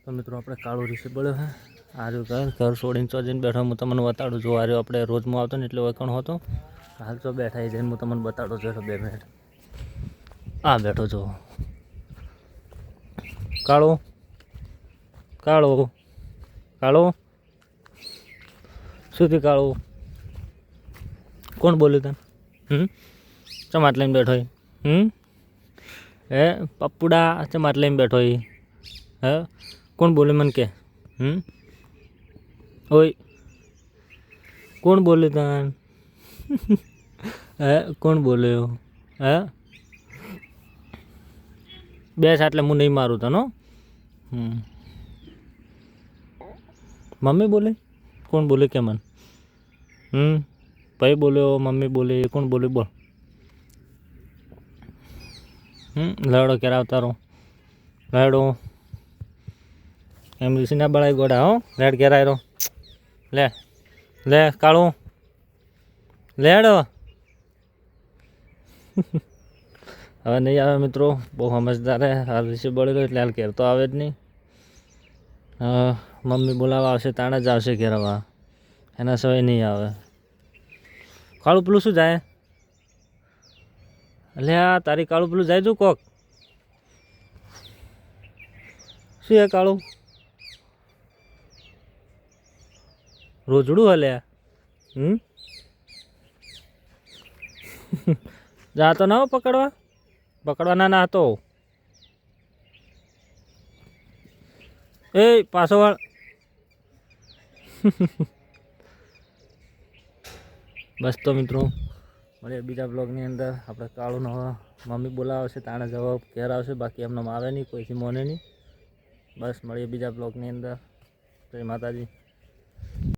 તો મિત્રો આપણે કાળો ઋષિ બળ્યો હે આ રહ્યું ઘર છોડીને ચોજીને બેઠો હું તમને બતાડું જો આ રહ્યો આપણે રોજમાં આવતો ને એટલે વખણ હતો હાલ તો બેઠા જઈને હું તમને બતાડું જો 2 મિનિટ આ બેઠો જો કાળો કાળો કાળો શું થયું કાળો કોણ બોલ્યું તને ચમાટ લઈને બેઠો હે પપ્પુડા ચમાટ લઈને બેઠો હે કોણ બોલે મને કે ઓય કોણ બોલે તન હે કોણ બોલ્યો હે બેસ એટલે હું નહીં મારું તનો મમ્મી બોલે કોણ બોલે કે મન ભાઈ બોલ્યો મમ્મી બોલે કોણ બોલે બોલ લડો ક્યારે આવતારો લડો એમ રીસીના બળાઈ ગોડા હો લેડ ક્યારે આવ્યો લે લે કાળું લેડ હવે નહીં આવે મિત્રો બહુ સમજદાર હે હાલ રીસી બળેલો એટલે હાલ ઘેર તો આવે જ નહીં મમ્મી બોલાવવા આવશે તાણે જ આવશે ઘેર હવે એના સિવાય નહીં આવે કાળું પેલું શું જાય એટલે આ તારી કાળું પેલું જાય તું કોક શું હે કાળું રોજડું હલે જાતો ના હો પકડવા ના હતો એ પાછો વાળ બસ તો મિત્રો મળીએ બીજા બ્લોગની અંદર આપણે કાળું મમ્મી બોલાવશે તાણે જવાબ ઘેર આવશે બાકી એમને આવે નહીં કોઈથી મોને નહીં બસ મળીએ બીજા બ્લોગની અંદર જય માતાજી